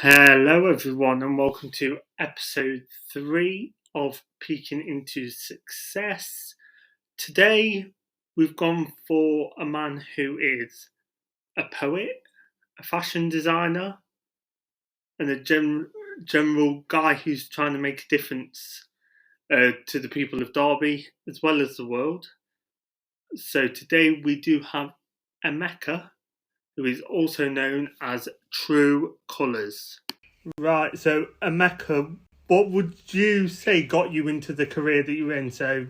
Hello, everyone, and welcome to episode 3 of Peeking into Success. Today, we've gone for a man who is a poet, a fashion designer, and a general guy who's trying to make a difference to the people of Derby as well as the world. So, today we do have Emeka, who is also known as True Colours. Right, so Emeka, what would you say got you into the career that you're in? So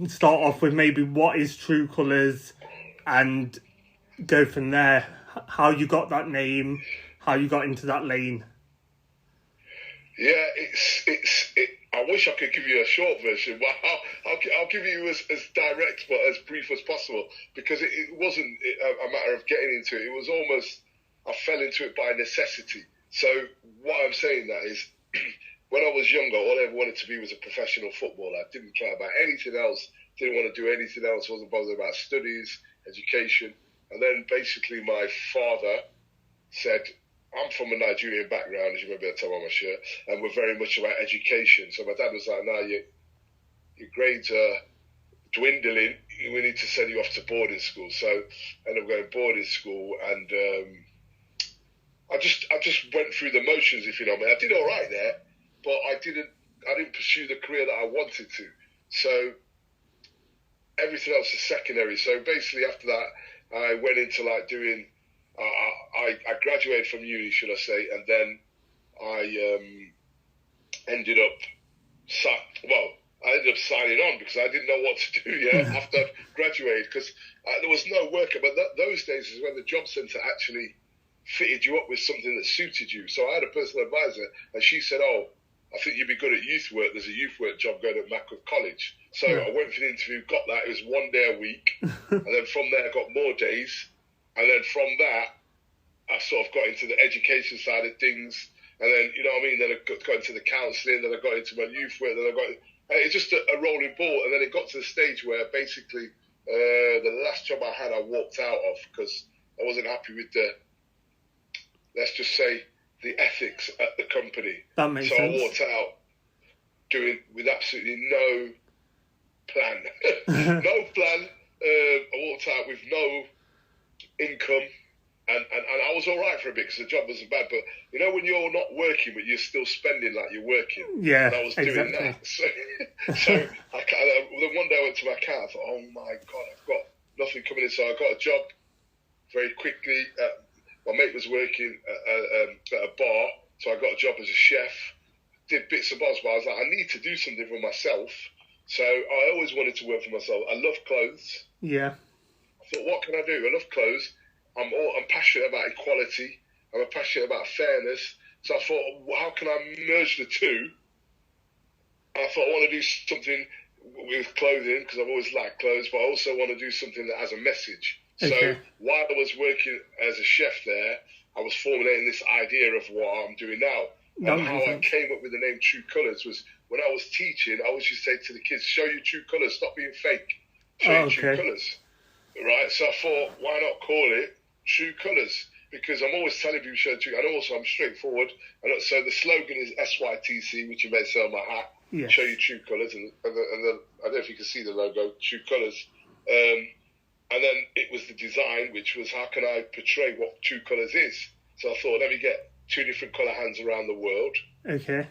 start off with maybe what is True Colours and go from there. How you got that name, how you got into that lane. Yeah, I wish I could give you a short version, but I'll give you as direct but as brief as possible because it wasn't a matter of getting into it. It was almost I fell into it by necessity. So what I'm saying that is, when I was younger, all I ever wanted to be was a professional footballer. I didn't care about anything else. Didn't want to do anything else. Wasn't bothered about studies, education. And then basically my father said, I'm from a Nigerian background, as you may be able to tell by my shirt, and we're very much about education. So my dad was like, "No, your grades are dwindling. We need to send you off to boarding school." So I ended up going to boarding school, and I just went through the motions, if you know what I mean. I did all right there, but I didn't pursue the career that I wanted to. So everything else is secondary. So basically, after that, I went into like doing. I graduated from uni, should I say, and then I ended up signing on because I didn't know what to do after I graduated because there was no work. But those days is when the job centre actually fitted you up with something that suited you. So I had a personal advisor, and she said, "Oh, I think you'd be good at youth work. There's a youth work job going at Mackworth College." So I went for the interview, got that. It was 1 day a week, and then from there I got more days. And then from that, I sort of got into the education side of things. And then, you know what I mean? Then I got into the counselling. Then I got into my youth work. It's just a rolling ball. And then it got to the stage where basically the last job I had, I walked out of because I wasn't happy with let's just say, the ethics at the company. That makes sense. So I walked out with absolutely no plan. No plan. I walked out with no income, and I was all right for a bit because the job wasn't bad. But you know when you're not working but you're still spending like you're working. Yeah, and I was doing that. So then one day I went to my account. I thought, oh my god, I've got nothing coming in. So I got a job very quickly. My mate was working at a bar, so I got a job as a chef. Did bits and bobs, but I was like, I need to do something for myself. So I always wanted to work for myself. I love clothes. Yeah. I thought, what can I do? I love clothes. I'm passionate about equality. I'm passionate about fairness. So I thought, how can I merge the two? I thought I want to do something with clothing because I've always liked clothes, but I also want to do something that has a message. Okay. So while I was working as a chef there, I was formulating this idea of what I'm doing now. And how I came up with the name True Colours was when I was teaching, I always used to say to the kids, show your true colours, stop being fake. Show your true colours. Right, so I thought, why not call it True Colours? Because I'm always telling people show true, and also I'm straightforward. And so the slogan is SYTC, which you may say on my hat. Yes. Show your true colours, and I don't know if you can see the logo, True Colours. And then it was the design, which was how can I portray what True Colours is? So I thought, let me get 2 different colour hands around the world. Okay.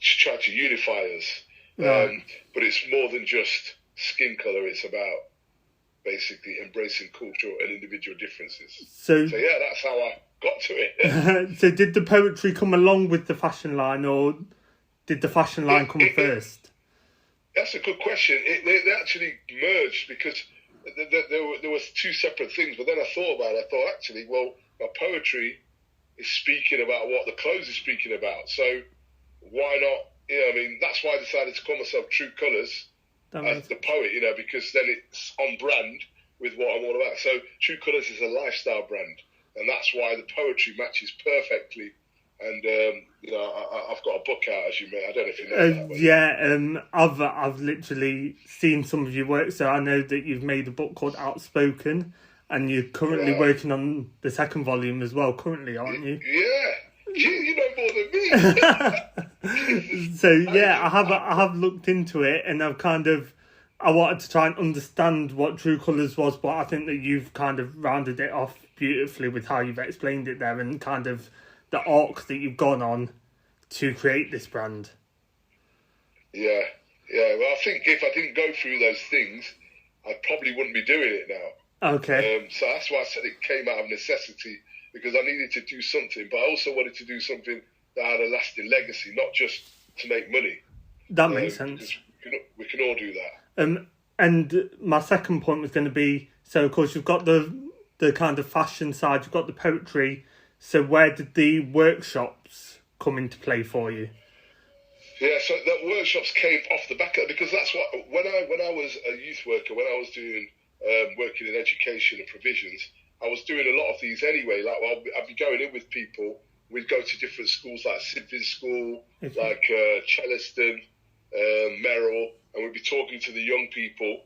To try to unify us. Right. But it's more than just skin colour, it's about basically embracing cultural and individual differences. So yeah, that's how I got to it. So did the poetry come along with the fashion line, or did the fashion line come first? That's a good question. They actually merged because there was 2 separate things, but then I thought about it. I thought, actually, well, my poetry is speaking about what the clothes is speaking about. So why not, you know, I mean, that's why I decided to call myself True Colours. As the poet, you know, because then it's on brand with what I'm all about. So True Colours is a lifestyle brand, and that's why the poetry matches perfectly. And you know, I've got a book out, as you may. I don't know if you know that. Yeah, I've literally seen some of your work, so I know that you've made a book called Outspoken, and you're currently Wow. working on the second volume as well. Currently, aren't you? Yeah. Gee, you know more than me. So yeah, I have looked into it, and I wanted to try and understand what True Colours was, but I think that you've kind of rounded it off beautifully with how you've explained it there, and kind of the arc that you've gone on to create this brand. Yeah. Well, I think if I didn't go through those things, I probably wouldn't be doing it now. Okay. So that's why I said it came out of necessity, because I needed to do something, but I also wanted to do something that had a lasting legacy, not just to make money. That makes sense. We can all do that. And my second point was going to be, so of course you've got the kind of fashion side, you've got the poetry. So where did the workshops come into play for you? Yeah, so the workshops came off the back of it, because that's what when I was a youth worker, when I was doing working in education and provisions, I was doing a lot of these anyway. Like, I'd be going in with people. We'd go to different schools like Sidvin School, like Chellaston, Merrill, and we'd be talking to the young people.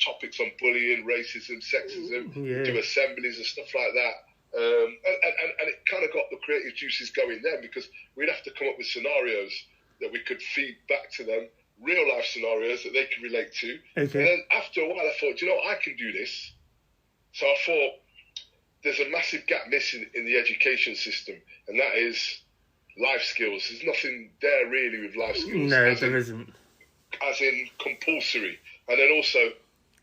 Topics on bullying, racism, sexism. Yeah. Do assemblies and stuff like that. And it kind of got the creative juices going then, because we'd have to come up with scenarios that we could feed back to them, real life scenarios that they could relate to. Okay. And then after a while I thought, I can do this. So I thought there's a massive gap missing in the education system, and that is life skills. There's nothing there really with life skills. No, there isn't. As in compulsory. And then also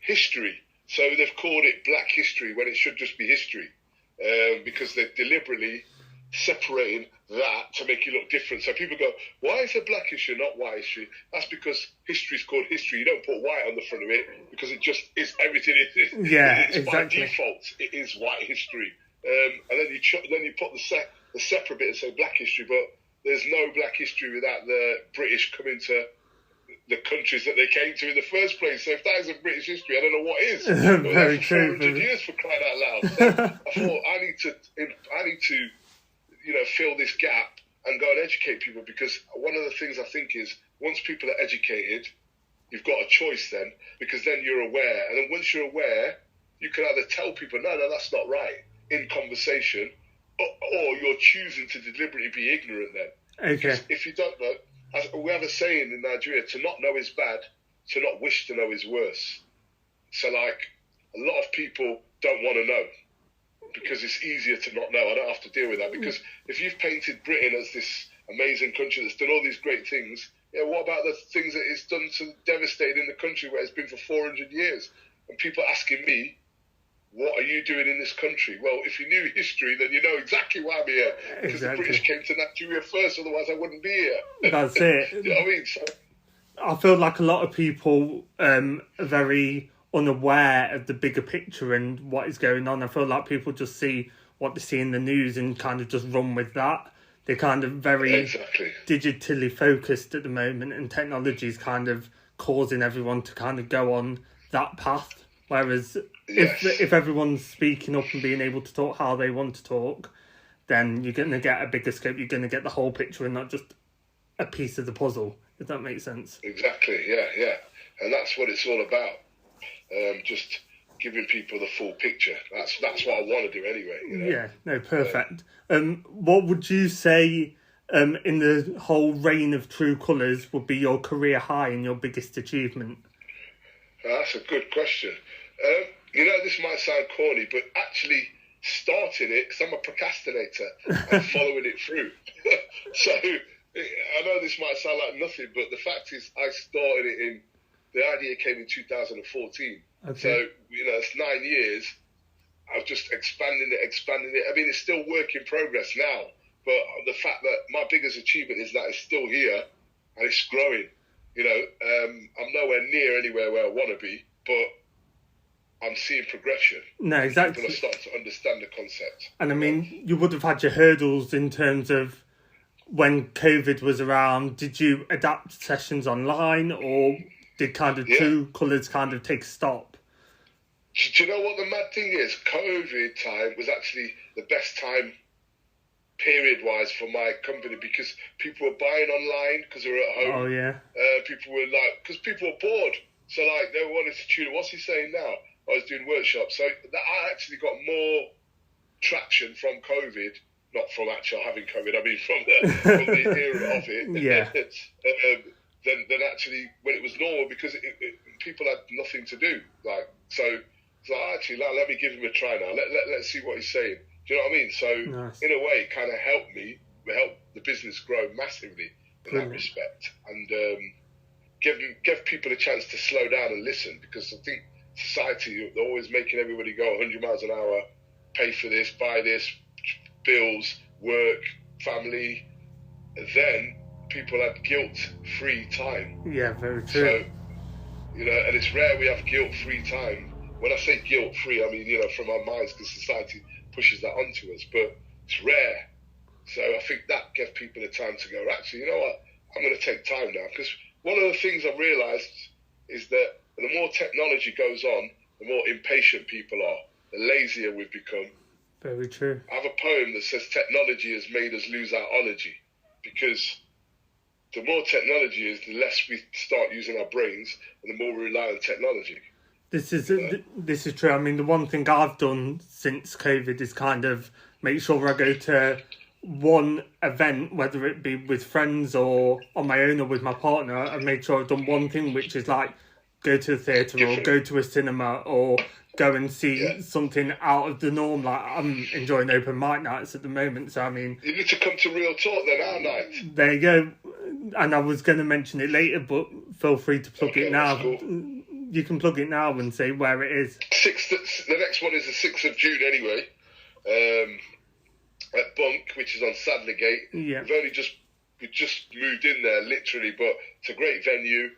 history. So they've called it Black History when it should just be history. Because they're deliberately separating that to make it look different. So people go, why is it Black history, not white history? That's because history is called history. You don't put white on the front of it, because it just is everything. Yeah, it's exactly. By default, it is white history. And then you put the separate bit and say Black history, but there's no Black history without the British coming to the countries that they came to in the first place. So if that isn't British history, I don't know what is. Very true. 400 years, for crying out loud. So I thought I need to, fill this gap and go and educate people, because one of the things I think is, once people are educated, you've got a choice then, because then you're aware, and then once you're aware, you can either tell people, no, that's not right, in conversation, or you're choosing to deliberately be ignorant then. Okay. Because if you don't know, as we have a saying in Nigeria, to not know is bad, to not wish to know is worse. So, like, a lot of people don't want to know, because it's easier to not know. I don't have to deal with that, because if you've painted Britain as this amazing country that's done all these great things, what about the things that it's done to devastate in the country where it's been for 400 years? And people asking me, what are you doing in this country? Well, if you knew history, then you know exactly why I'm here. Because the British came to Nigeria first, otherwise I wouldn't be here. That's it. You know what I mean? So, I feel like a lot of people are very unaware of the bigger picture and what is going on. I feel like people just see what they see in the news and kind of just run with that. They're kind of very digitally focused at the moment, and technology is kind of causing everyone to kind of go on that path. Whereas if everyone's speaking up and being able to talk how they want to talk, then you're going to get a bigger scope. You're going to get the whole picture and not just a piece of the puzzle, if that makes sense. Exactly, yeah. And that's what it's all about. Just giving people the full picture. That's what I want to do anyway. Yeah, no, perfect. What would you say in the whole reign of True Colours would be your career high and your biggest achievement? That's a good question. This might sound corny, but actually starting it, because I'm a procrastinator, and following it through. So I know this might sound like nothing, but the fact is I started it the idea came in 2014. Okay. So, it's 9 years. I've just expanding it. I mean, it's still work in progress now, but the fact that my biggest achievement is that it's still here and it's growing. I'm nowhere near anywhere where I want to be, but I'm seeing progression. No, exactly. People are starting to understand the concept. And I mean, you would have had your hurdles in terms of when COVID was around. Did you adapt sessions online, or did kind of True Colours kind of take a stop? Do you know what the mad thing is? COVID time was actually the best time period-wise for my company, because people were buying online because they were at home. Oh, yeah. People were because people were bored. So, they wanted to tune in. What's he saying now? I was doing workshops. So that I actually got more traction from COVID, not from actual having COVID, I mean from the era of it, yeah, than actually when it was normal, because people had nothing to do. So actually, let me give him a try now. Let's see what he's saying. Do you know what I mean? So nice. in a way, it kind of helped the business grow massively in Brilliant. that respect, and give people a chance to slow down and listen, because I think society, they're always making everybody go 100 miles an hour, pay for this, buy this, bills, work, family. Then people had guilt-free time. Yeah, very true. So, and it's rare we have guilt-free time. When I say guilt-free, I mean, from our minds, because society pushes that onto us, but it's rare. So I think that gives people the time to go, actually, you know what, I'm going to take time now. Because one of the things I've realised is that the more technology goes on, the more impatient people are, the lazier we've become. Very true. I have a poem that says technology has made us lose our ology, because the more technology is, the less we start using our brains, and the more we rely on technology. This is true. I mean, the one thing I've done since COVID is kind of make sure I go to one event, whether it be with friends or on my own or with my partner. I've made sure I've done one thing, which is like go to a theatre or go to a cinema or go and see something out of the norm. Like, I'm enjoying open mic nights at the moment, so I mean... You need to come to Real Talk then, our night. There you go. And I was going to mention it later, but feel free to plug it now. Cool. You can plug it now and say where it is. The next one is the 6th of June anyway, at Bunk, which is on Sadlergate. Yeah. We just moved in there, literally, but it's a great venue,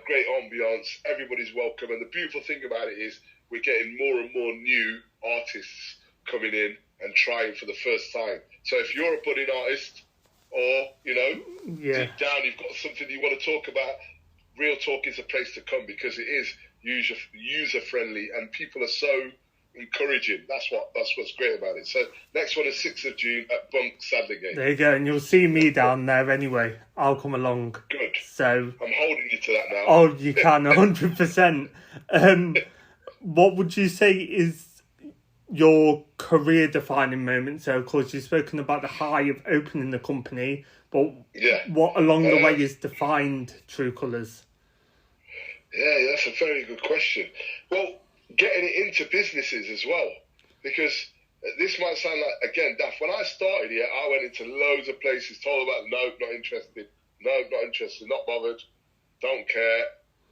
great ambience, everybody's welcome, and the beautiful thing about it is we're getting more and more new artists coming in and trying for the first time. So if you're a budding artist, or, deep down you've got something you want to talk about, Real Talk is a place to come, because it is user-friendly and people are so encouraging. That's what's great about it. So next one is 6th of June at Bunk, Sadlergate. There you go, and you'll see me down there anyway. I'll come along. Good. So I'm holding you to that now. Oh, you can, 100%. What would you say is your career-defining moment? So, of course, you've spoken about the high of opening the company, but what along the way has defined True Colours? Yeah, that's a very good question. Well, getting it into businesses as well, because this might sound like, again, daft. When I started here, I went into loads of places, told about, no, not interested, not bothered, don't care,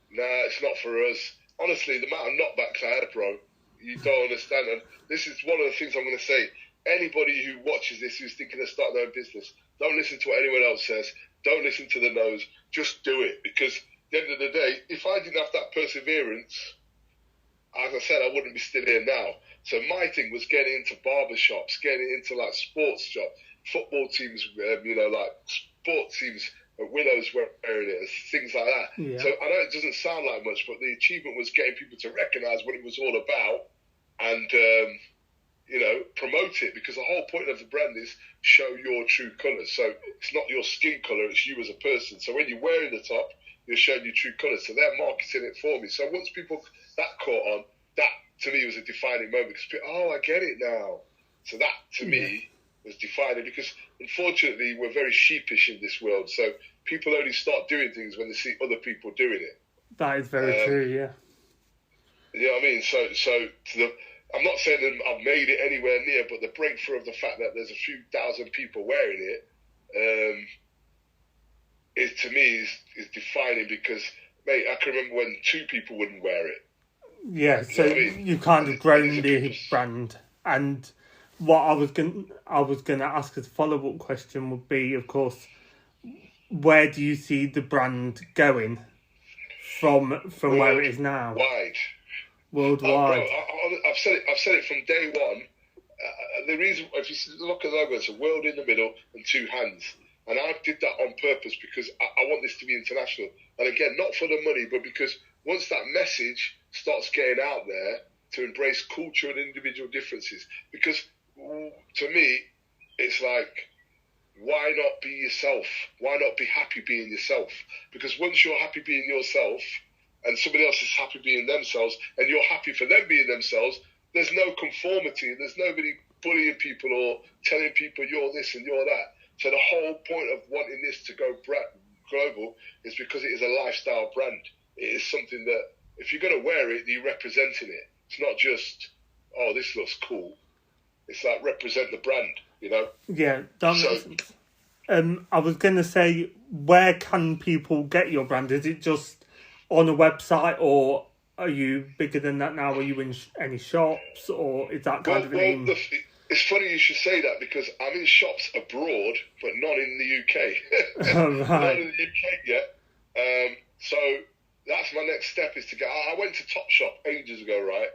nah, it's not for us. Honestly, the amount of knockbacks I had, bro, you don't understand. And this is one of the things I'm going to say. Anybody who watches this, who's thinking of starting their own business, don't listen to what anyone else says. Don't listen to the no's. Just do it. Because at the end of the day, if I didn't have that perseverance, as I said, I wouldn't be still here now. So my thing was getting into barbershops, getting into like sports shops, football teams, like sports teams, Willows wearing it, things like that. Yeah. So I know it doesn't sound like much, but the achievement was getting people to recognise what it was all about and, promote it, because the whole point of the brand is show your true colours. So it's not your skin colour, it's you as a person. So when you're wearing the top, you're showing your true colours. So they're marketing it for me. So once that caught on, that to me was a defining moment, because I get it now. So that to me was defining, because unfortunately we're very sheepish in this world. So people only start doing things when they see other people doing it. That is very true, yeah. You know what I mean? So I'm not saying that I've made it anywhere near, but the breakthrough of the fact that there's a few thousand people wearing it, is to me is defining, because, mate, I can remember when 2 people wouldn't wear it. Yeah, so you've kind of grown the brand. And what I was going to ask as a follow-up question would be, of course, where do you see the brand going from where it is now? Worldwide. Bro, I've said it from day one. The reason, if you look at the logo, it's a world in the middle and 2 hands. And I did that on purpose, because I want this to be international. And again, not for the money, but because once that message starts getting out there to embrace culture and individual differences, because to me, it's like, why not be yourself? Why not be happy being yourself? Because once you're happy being yourself, and somebody else is happy being themselves, and you're happy for them being themselves, there's no conformity. There's nobody bullying people or telling people you're this and you're that. So the whole point of wanting this to go global is because it is a lifestyle brand. It is something that if you're going to wear it, you're representing it. It's not just, oh, this looks cool. It's like represent the brand, you know? Yeah, that makes sense. I was going to say, where can people get your brand? Is it just on a website, or are you bigger than that now? Are you in any shops, or is that kind of an aim? It's funny you should say that, because I'm in shops abroad, but not in the UK. Oh, right. Not in the UK yet. So that's my next step, is to get... I went to Topshop ages ago, right?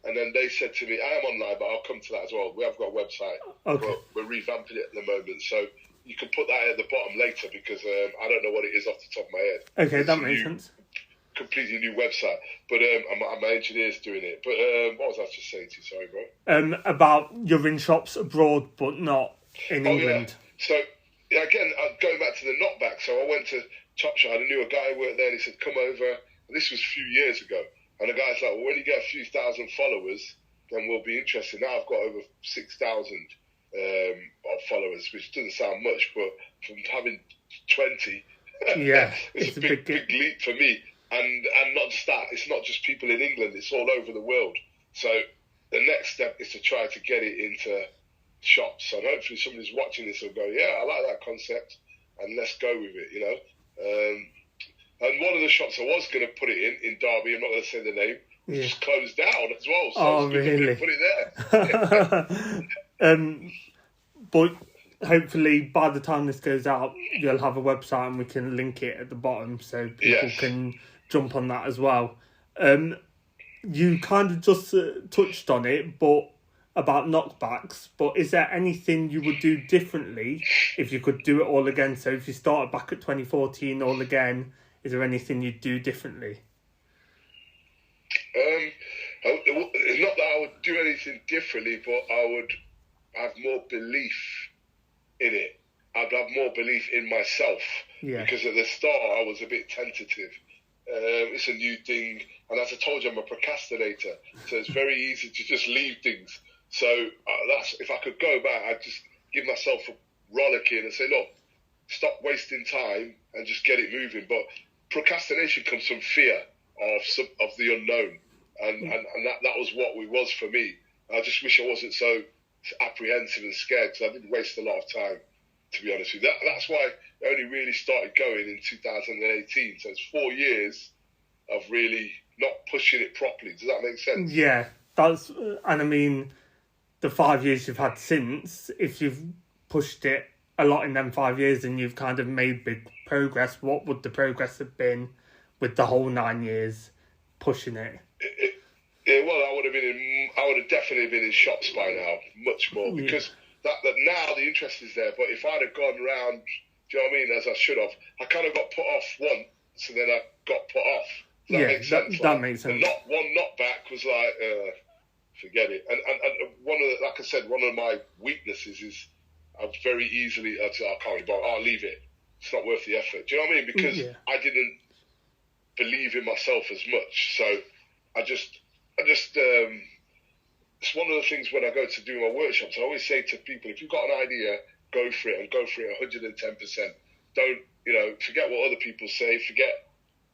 And then they said to me, I am online, but I'll come to that as well. We have got a website. Okay. We're revamping it at the moment. So you can put that at the bottom later, because I don't know what it is off the top of my head. Okay, that makes sense. Completely new website. But my engineer's doing it. But what was I just saying to you? Sorry, bro. About you're in shops abroad, but not in England. Yeah. So, again, going back to the knockback. So I went to Topshop. I knew a guy who worked there, and he said, come over. And this was a few years ago. And the guy's like, well, when you get a few thousand followers, then we'll be interested. Now I've got over 6,000 followers, which doesn't sound much, but from having 20, yeah, it's a big leap for me. And not just that, it's not just people in England, it's all over the world. So the next step is to try to get it into shops. And hopefully somebody's watching this will go, yeah, I like that concept, and let's go with it, you know. And one of the shops I was going to put it in Derby, I'm not going to say the name, just closed down as well. So really? Put it there. But hopefully by the time this goes out, you'll have a website and we can link it at the bottom so people can jump on that as well. You kind of just touched on it, but about knockbacks, but is there anything you would do differently if you could do it all again? So if you started back at 2014 all again, is there anything you'd do differently? Not that I would do anything differently, but I would have more belief in it. I'd have more belief in myself. Yeah. Because at the start I was a bit tentative. It's a new thing, and as I told you, I'm a procrastinator, so it's very easy to just leave things. So that's, if I could go back, I'd just give myself a rollicking and say, look, stop wasting time and just get it moving. But procrastination comes from fear of the unknown, and that was what it was for me. I just wish I wasn't so apprehensive and scared, because I did waste a lot of time, to be honest with you. That's why I only really started going in 2018. So it's 4 years of really not pushing it properly. Does that make sense? Yeah, that's, and I mean, the 5 years you've had since, if you've pushed it a lot in them 5 years and you've kind of made big progress, what would the progress have been with the whole 9 years pushing it? Well, I would have definitely been in shops by now, much more, because that now the interest is there. But if I'd have gone around, do you know what I mean, as I should have, I kind of got put off once, and then I got put off. Does that make sense? That makes sense. One knockback was like, forget it. And one of the, like I said, one of my weaknesses is I very easily, I can't be bothered, I'll leave it. It's not worth the effort. Do you know what I mean? Because I didn't believe in myself as much. So I just it's one of the things when I go to do my workshops, I always say to people, if you've got an idea, go for it, and go for it 110%. Don't, forget what other people say, forget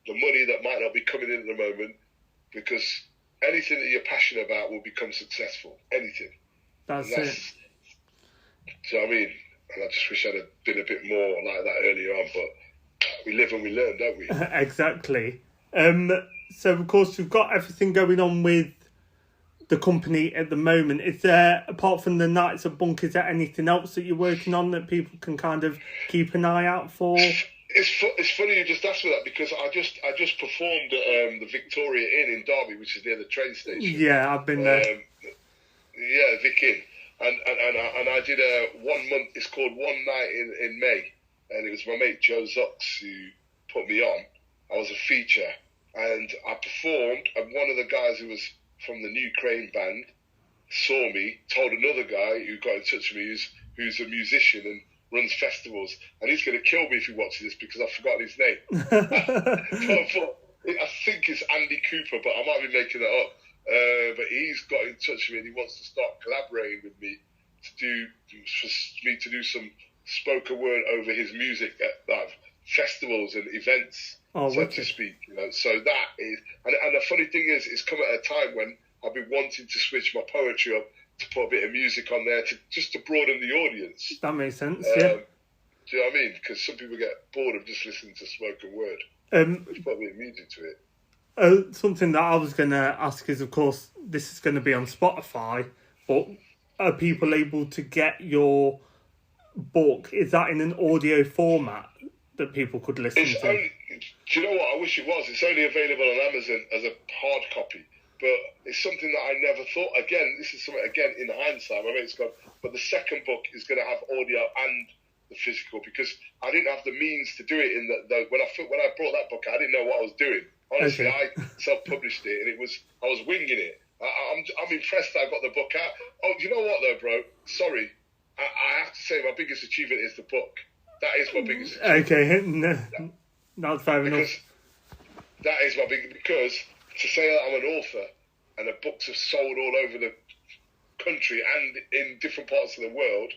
the money that might not be coming in at the moment, because anything that you're passionate about will become successful. Anything. That's it. So I mean, and I just wish I'd have been a bit more like that earlier on, but we live and we learn, don't we? Exactly. So of course you've got everything going on with the company at the moment. Is there, apart from the Nights at Bunk, is there anything else that you're working on that people can kind of keep an eye out for? It's funny you just asked me that, because I just performed at the Victoria Inn in Derby, which is near the train station. Yeah, I've been there. Vic Inn, and I did a 1 month. It's called One Night in May, and it was my mate Joe Zucks who put me on. I was a feature, and I performed, and one of the guys who was from the New Crane band saw me, told another guy who got in touch with me who's a musician and runs festivals, and he's going to kill me if he watches this because I've forgotten his name. I think it's Andy Cooper, but I might be making that up. But he's got in touch with me and he wants to start collaborating with me to do some spoken word over his music at like festivals and events, so to speak. So that is, and the funny thing is, it's come at a time when I've been wanting to switch my poetry up to put a bit of music on there to broaden the audience. That makes sense. Yeah. Do you know what I mean? Because some people get bored of just listening to spoken word. Put a bit of music to it. Something that I was going to ask is, of course, this is going to be on Spotify, but are people able to get your book? Is that in an audio format that people could listen to? Do you know what? I wish it was. It's only available on Amazon as a hard copy, but it's something that I never thought. Again, this is something, in hindsight, my mate's gone, but the second book is going to have audio and the physical, because I didn't have the means to do it in when I brought that book, I didn't know what I was doing. Honestly, I self-published it, and I was winging it. I'm impressed that I got the book out. Oh, you know what though, bro? Sorry, I have to say my biggest achievement is the book. That is my biggest achievement. Okay, that's fair enough. That is my biggest, because to say that I'm an author and the books have sold all over the country and in different parts of the world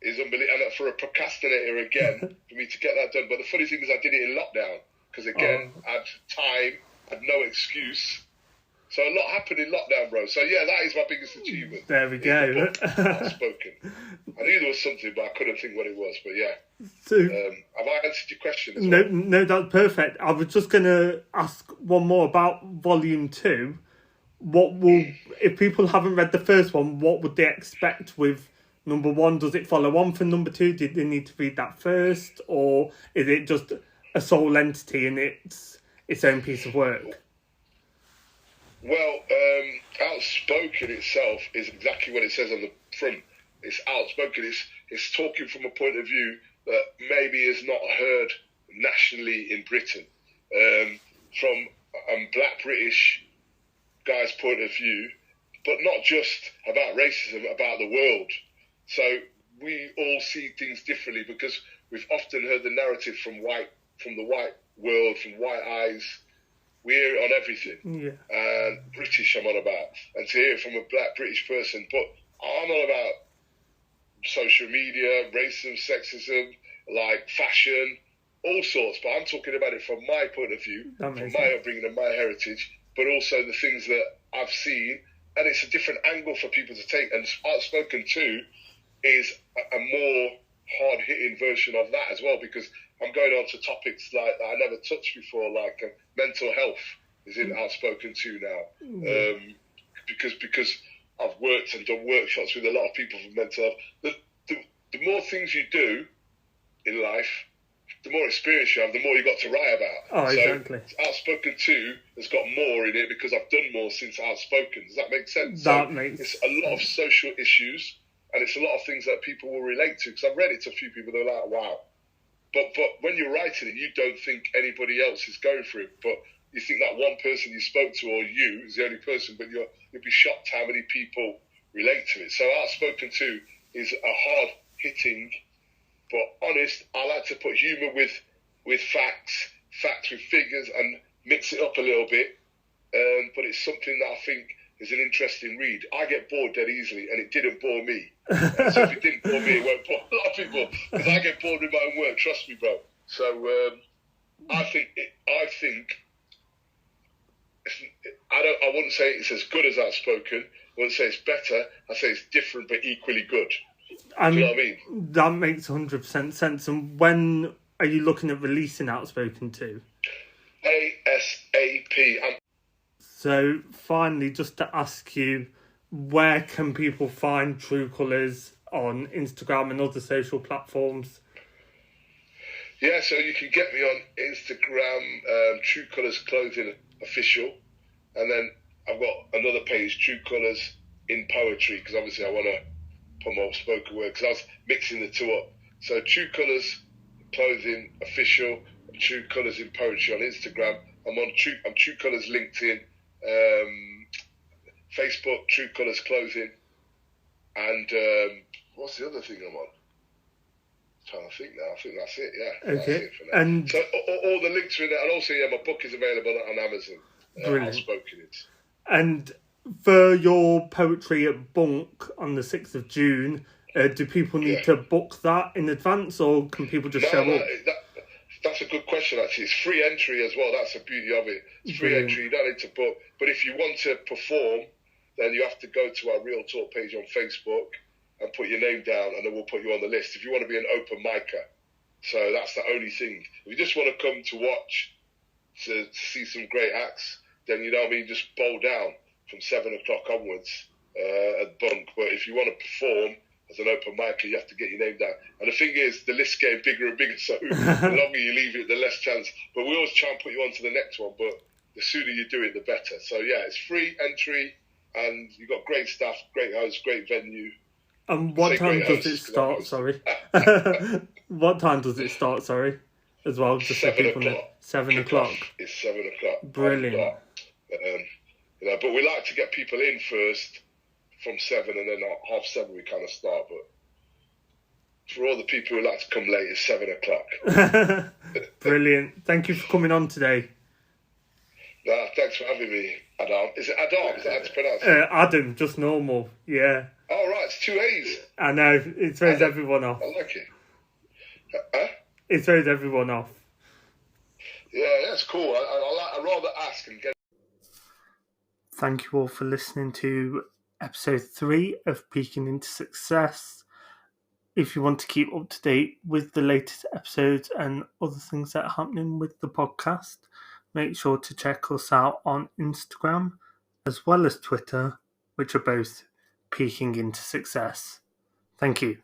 is unbelievable. And for a procrastinator again, for me to get that done. But the funny thing is, I did it in lockdown because I had time, had no excuse. So a lot happened in lockdown, bro. So yeah, that is my biggest achievement. There we go. Outspoken. I knew there was something, but I couldn't think what it was. But yeah. So, have I answered your question as well? No, that's perfect. I was just going to ask one more about Volume 2. If people haven't read the first one, what would they expect with number 1? Does it follow on from number 2? Did they need to read that first? Or is it just a sole entity and its own piece of work? Well, Outspoken itself is exactly what it says on the front. It's outspoken. It's talking from a point of view that maybe is not heard nationally in Britain. From a black British guy's point of view, but not just about racism, about the world. So we all see things differently because we've often heard the narrative from the white world, from white eyes. We hear it on everything. Yeah. And British I'm on about. And to hear it from a black British person, but I'm on about social media, racism, sexism, like fashion, all sorts. But I'm talking about it from my point of view, from my upbringing and my heritage, but also the things that I've seen. And it's a different angle for people to take. And Outspoken 2 is a more hard-hitting version of that as well, because I'm going on to topics like that I never touched before, like mental health is in Outspoken 2 now. Because I've worked and done workshops with a lot of people for mental health. The more things you do in life, the more experience you have, the more you got to write about. Oh, exactly. So Outspoken 2 has got more in it because I've done more since Outspoken. Does that make sense? It's a lot of social issues, and it's a lot of things that people will relate to, because I've read it to a few people, they're like, wow. But when you're writing it, you don't think anybody else is going through it, but you think that one person you spoke to, or you, is the only person, but you'll be shocked how many people relate to it. So Outspoken 2 is a hard-hitting, but honest. I like to put humour with facts with figures, and mix it up a little bit. But it's something that I think is an interesting read. I get bored dead easily, and it didn't bore me. So if it didn't bore me, it won't bore a lot of people, because I get bored with my own work. Trust me, bro. So I wouldn't say it's as good as Outspoken. I wouldn't say it's better. I say it's different but equally good. Do you know what I mean? That makes 100% sense. And when are you looking at releasing Outspoken 2? ASAP. So finally, just to ask you, where can people find True Colours on Instagram and other social platforms? Yeah, so you can get me on Instagram, True Colours Clothing Official, and then I've got another page, True Colours in Poetry, because obviously I want to put more spoken word, because I was mixing the two up. So True Colours Clothing Official, True Colours in Poetry on Instagram. I'm True Colours LinkedIn, Facebook, True Colours Clothing, and what's the other thing I'm on? trying to think now. I think that's it. Yeah, Okay. that's it for now. And so all the links are in there, and also my book is available on Amazon. Brilliant. Outspoken it. And for your poetry at Bunk on the 6th of June, do people need to book that in advance, or can people just show up? That's a good question, actually. It's free entry as well. That's the beauty of it. It's free entry. You don't need to book. But if you want to perform, then you have to go to our Real Talk page on Facebook and put your name down, and then we'll put you on the list. If you want to be an open micer. So that's the only thing. If you just want to come to watch, to see some great acts, then, you know what I mean, just bowl down from 7 o'clock onwards at Bunk. But if you want to perform as an open micer, you have to get your name down. And the thing is, the list's getting bigger and bigger, so the longer you leave it, the less chance. But we always try and put you on to the next one, but the sooner you do it, the better. So, yeah, it's free entry, and you've got great staff, great host, great venue. And what time does it start, sorry? What time does it start, sorry, as well? Just 7 so people o'clock. know. 7 o'clock. It's 7 o'clock. Brilliant. You know, but we like to get people in first from 7, and then at 7:30 we kind of start. But for all the people who like to come late, it's 7 o'clock. Brilliant. Thank you for coming on today. Nah, thanks for having me, Adam. Is it Adam? Is that how to pronounce it? Adam, just normal. Yeah. Oh, right, it's 2 A's. I know. It throws everyone off. I like it. Huh? It throws everyone off. Yeah, that's cool. I'd rather ask and get. Thank you all for listening to episode 3 of Peaking into Success. If you want to keep up to date with the latest episodes and other things that are happening with the podcast, make sure to check us out on Instagram as well as Twitter, which are both Peaking into Success. Thank you.